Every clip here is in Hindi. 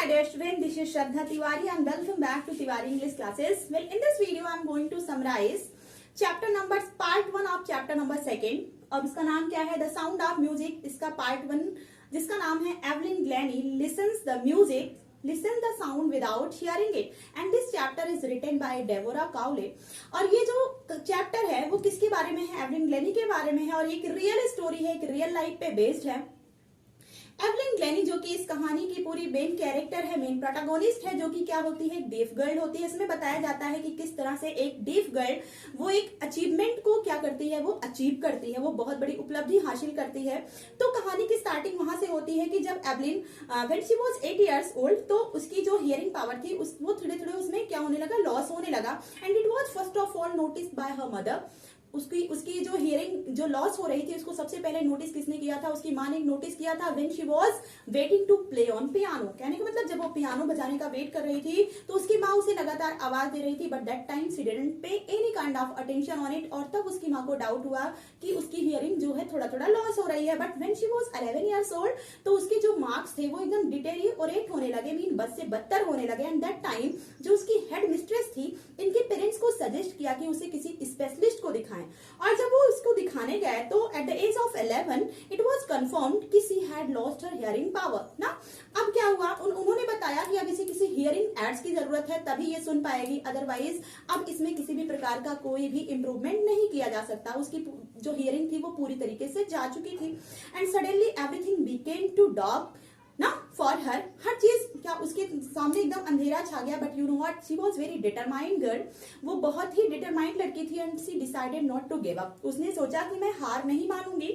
dear student, this is Shraddha Tiwari and welcome back to Tiwari English classes. Well, in this video I am going to summarize chapter numbers part 1 of chapter number 2. अब इसका नाम क्या है? The Sound of Music. इसका part 1 जिसका नाम है Evelyn Glennie listens the music, listen the sound without hearing it. And this chapter is written by Deborah Cowley. और ये जो चैप्टर है वो किसके बारे में है? एवलिन ग्लेनी के बारे में है और एक रियल स्टोरी है, एक रियल लाइफ पे बेस्ड है. एवलिन ग्लेनी जो कि इस कहानी की पूरी मेन कैरेक्टर है, मेन प्रोटोगोनिस्ट है, जो कि क्या होती है? एक डेफ गर्ल होती है. इसमें बताया जाता है कि किस तरह से एक डेफ गर्ल वो एक अचीवमेंट को क्या करती है, वो अचीव करती है, वो बहुत बड़ी उपलब्धि हासिल करती है. तो कहानी की स्टार्टिंग वहां से होती है कि जब Evelyn when she was 8 years old, तो उसकी जो हियरिंग पावर थी वो थोड़े थोड़े उसमें क्या होने लगा? लॉस होने लगा. And it was first of all notice bye her mother. उसकी जो हियरिंग जो लॉस हो रही थी उसको सबसे पहले नोटिस किसने किया था? उसकी माँ ने नोटिस किया था. When she was waiting to play on piano, कहने का मतलब जब वो पियानो बजाने का वेट कर रही थी तो उसकी माँ उसे लगातार आवाज दे रही थी. But that time she didn't pay any kind of attention on it. और तब उसकी माँ को डाउट हुआ कि उसकी हियरिंग जो है थोड़ा थोड़ा लॉस हो रही है. But when she was 11 years old, तो उसके जो मार्क्स थे वो एकदम डिटेरियोरेट होने लगे, मीन बद से बदतर होने लगे. एंड दैट टाइम जो उसकी हेड मिस्ट्रेस थी, इनके पेरेंट्स को सजेस्ट किया कि उसे किसी स्पेशलिस्ट को दिखाएं. और जब वो उसको दिखाने गए तो at the age of 11 it was confirmed कि she had lost her hearing power ना. अब क्या हुआ? उन्होंने बताया कि अब इसे किसी हियरिंग एड्स की जरूरत है, तभी ये सुन पाएगी, अदरवाइज अब इसमें किसी भी प्रकार का कोई भी इंप्रूवमेंट नहीं किया जा सकता. उसकी जो हियरिंग थी वो पूरी तरीके से जा चुकी थी. And suddenly everything became too dark ना फॉर हर चीज क्या उसके सामने एकदम अंधेरा छा गया. But you know what, she was very determined girl. वो बहुत ही डिटरमाइंड लड़की थी. And she decided not to give up. उसने सोचा कि मैं हार नहीं मानूंगी.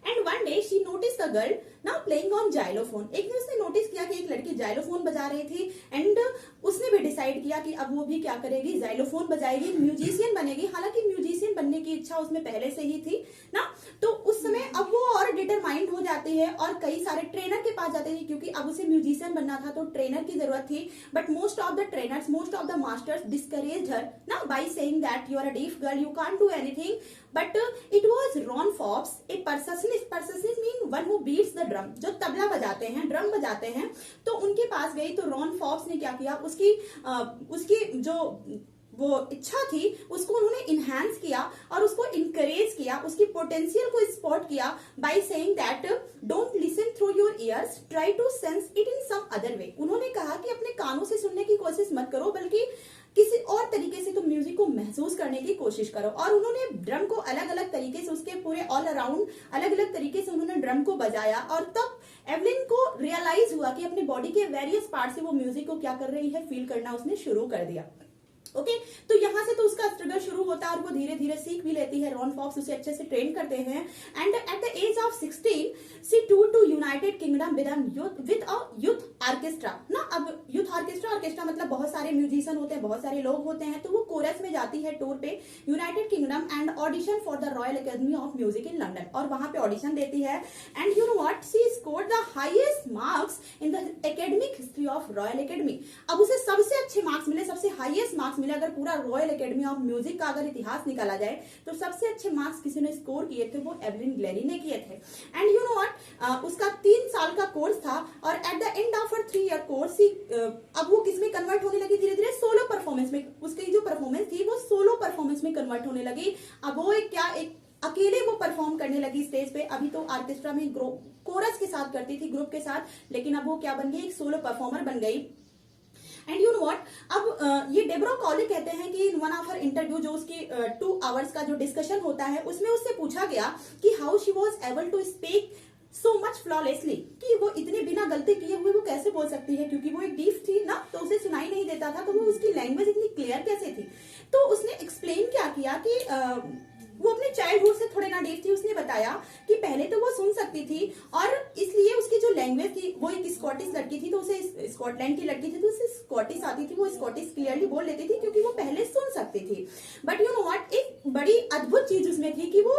And one day she notice the girl now playing on xylophone. एक दिन उसने नोटिस किया कि एक लड़की जाइलोफोन बजा रही थी. एंड उसने भी डिसाइड किया कि अब वो भी क्या करेगी? जाइलोफोन बजाएगी, म्यूजिशियन बनेगी. हालांकि म्यूजिशियन बनने की इच्छा उसमें पहले से ही थी ना. तो उस समय अब वो और डिटरमाइंड हो जाती है और कई सारे ट्रेनर के पास जाते थे, क्योंकि अब उसे म्यूजिशियन बनना था तो ट्रेनर की जरूरत थी. But most of the trainers, most of the masters discouraged her ना by saying that you are a deaf girl, you can't do anything. But it was Ron Forbes, a percussionist mean one who beats the drum, जो तबला बजाते हैं, ड्रम बजाते हैं. तो उनके पास गई तो रॉन फॉब्स ने क्या किया? उसकी जो वो इच्छा थी उसको उन्होंने इनहैंस किया और उसको इनकरेज किया, उसकी पोटेंशियल को स्पॉट किया by saying that don't listen through your ears, try to sense it in some other way. उन्होंने कहा कि अपने कानों से सुनने की कोशिश मत करो, बल्कि किसी और तरीके से तुम म्यूजिक को महसूस करने की कोशिश करो. और उन्होंने ड्रम को अलग अलग तरीके से, उसके पूरे ऑल अराउंड अलग अलग तरीके से उन्होंने ड्रम को बजाया. और तब एवलिन को रियलाइज हुआ कि अपने बॉडी के वेरियस पार्ट से वो म्यूजिक को क्या कर रही है, फील करना उसने शुरू कर दिया. ओके तो यहां से तो उसका स्ट्रगल शुरू होता है और वो धीरे धीरे सीख भी लेती है. रॉन फॉक्स उसे अच्छे से ट्रेन करते हैं. And at the age of 16 she tour to United Kingdom with a youth orchestra ना. अब यूथ ऑर्केस्ट्रा मतलब बहुत सारे म्यूजिशियन होते हैं, बहुत सारे लोग होते हैं. तो वो कोरस में जाती है टूर पे United kingdom and audition for the royal academy of music in London. और वहां पे ऑडिशन देती है. And you know what, she scored the highest marks in the academic history of royal academy. अब उसे सबसे अच्छे मार्क्स मिले, सबसे हाईएस्ट मार्क्स मिले. अगर पूरा रॉयल एकेडमी ऑफ म्यूजिक का अगर इतिहास निकाला जाए तो सबसे अच्छे मार्क्स किसी ने स्कोर किए थे, वो एवलिन ग्लेनी ने किए थे. एंड यू नो व्हाट, उसका 3 साल का कोर्स था और at the end of her 3 year course अब वो किसमें कन्वर्ट होने लगी? धीरे धीरे सोलो परफॉर्मेंस में. उसकी जो परफॉर्मेंस थी वो सोलो परफॉर्मेंस में कन्वर्ट होने लगी. अब वो एक अकेले वो परफॉर्म करने लगी स्टेज पे. अभी तो ऑर्केस्ट्रा में कोरस के साथ करती थी, ग्रुप के साथ, लेकिन अब वो क्या बन गई? एक सोलो परफॉर्मर बन गई. एंड यू नो व्हाट, अब ये डेब्रा कॉली कहते हैं कि in one of her interview, जो उसकी 2 आवर्स का जो डिस्कशन होता है, उसमें उससे पूछा गया कि how she was able to speak so much flawlessly, कि वो इतने बिना गलती किए हुए वो कैसे बोल सकती है, क्योंकि वो एक डीफ थी ना, तो उसे सुनाई नहीं देता था. तो वो उसकी लैंग्वेज इतनी क्लियर कैसे थी? तो उसने एक्सप्लेन क्या किया कि वो अपने चाइल्डहुड से थोड़े ना डीफ थी. उसने बताया कि पहले तो वो सुन सकती थी और इसलिए उसकी जो लैंग्वेज थी, वो एक स्कॉटिश लड़की थी, तो उसे स्कॉटलैंड की लड़की थी, तो उसे स्कॉटिश आती थी, वो स्कॉटिश क्लियरली बोल लेती थी क्योंकि वो पहले सुन सकती थी. बट यू नो व्हाट, एक बड़ी अद्भुत चीज उसमें थी कि वो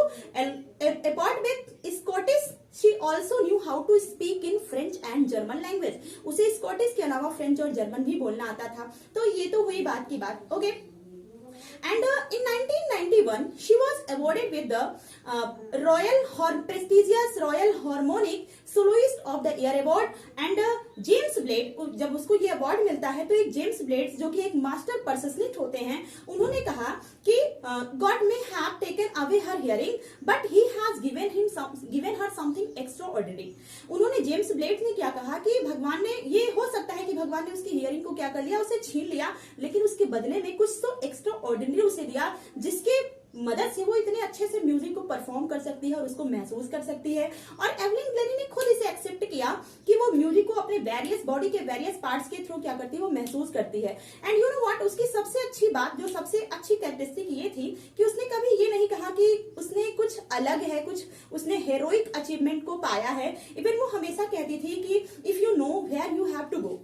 apart with Scottish she also knew how to speak in French and German language. उसे स्कॉटिश के अलावा फ्रेंच और जर्मन भी बोलना आता था. तो ये तो हुई बात की बात. Okay And in 1991, she was awarded with the prestigious Royal Harmonic Soloist of the Year Award and James blade, जब उसको ये अवार्ड मिलता है तो एक जेम्स ब्लेड जो कि एक मास्टर पर्सनिस्ट होते हैं, उन्होंने कहा कि God may have taken away her hearing but he has given her something extra ordinary. उन्होंने, जेम्स ब्लेड ने क्या कहा कि भगवान ने, ये हो सकता है कि भगवान ने उसकी हियरिंग को क्या कर लिया, उसे छीन लिया, लेकिन उसके बदले में कुछ तो एक्स्ट्रा ऑर्डिनरी उसे दिया, जिसके मदद से वो इतने अच्छे से म्यूजिक को परफॉर्म कर सकती है और उसको महसूस कर सकती है। और एवलिन ग्लेनी ने खुद इसे एक्सेप्ट किया कि वो म्यूजिक को अपने वेरियस बॉडी के वेरियस पार्ट्स के थ्रू क्या करती है, वो महसूस करती है। एंड यू नो व्हाट, उसकी सबसे अच्छी बात, जो सबसे अच्छी कैरेक्टरिस्टिक ये थी कि उसने कभी ये नहीं कहा कि उसने कुछ अलग है, कुछ उसने हेरोइक अचीवमेंट को पाया है। इवन वो हमेशा कहती थी कि if you know where you have to go,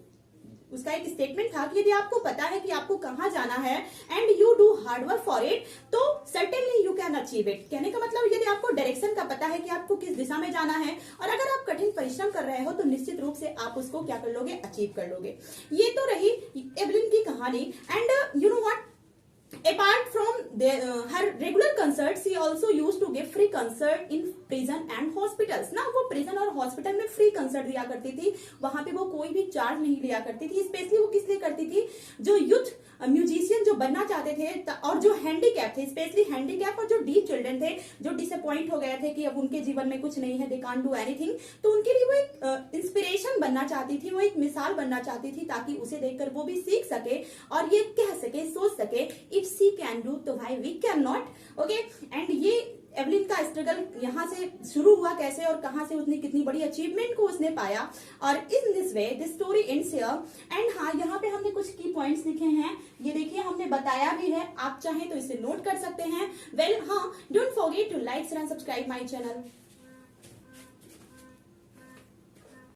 उसका एक स्टेटमेंट था कि यदि आपको पता है कि आपको कहां जाना है and you do hard work for it, तो certainly you can achieve it. कहने का मतलब, यदि आपको डायरेक्शन का पता है कि आपको किस दिशा में जाना है और अगर आप कठिन परिश्रम कर रहे हो तो निश्चित रूप से आप उसको क्या कर लोगे, अचीव कर लोगे। ये तो रही एवलिन की कहानी। And you know what, apart from her regular concerts, she also used to give free concert in prison and hospitals। ना वो prison और hospital में फ्री कंसर्ट दिया करती थी, वहां पे वो कोई भी चार्ज नहीं लिया करती थी। स्पेशली वो किस लिए करती थी, जो यूथ म्यूजिशियन जो बनना चाहते थे और जो हैंडीकैप थे, स्पेशली हैंडीकैप और जो डीप चिल्ड्रन थे, जो डिसअपॉइंट हो गए थे कि अब उनके जीवन में कुछ नहीं है, दे कांट डू एनीथिंग, तो उनके लिए वो एक इंस्पिरेशन बनना चाहती थी, वो एक मिसाल बनना चाहती थी, ताकि उसे देखकर वो भी सीख सके और ये कह सके, सोच सके, इफ सी कैन डू तो why we can not. Okay, and ये एवलिन का स्ट्रगल यहाँ से शुरू हुआ कैसे और कहां से उसने कितनी बड़ी अचीवमेंट को उसने पाया, और in this way this story ends here. And हाँ, यहाँ पे हमने कुछ की पॉइंट्स लिखे हैं, ये देखिए हमने बताया भी है, आप चाहें तो इसे नोट कर सकते हैं। वेल हाँ, don't forget to like, share and subscribe my channel.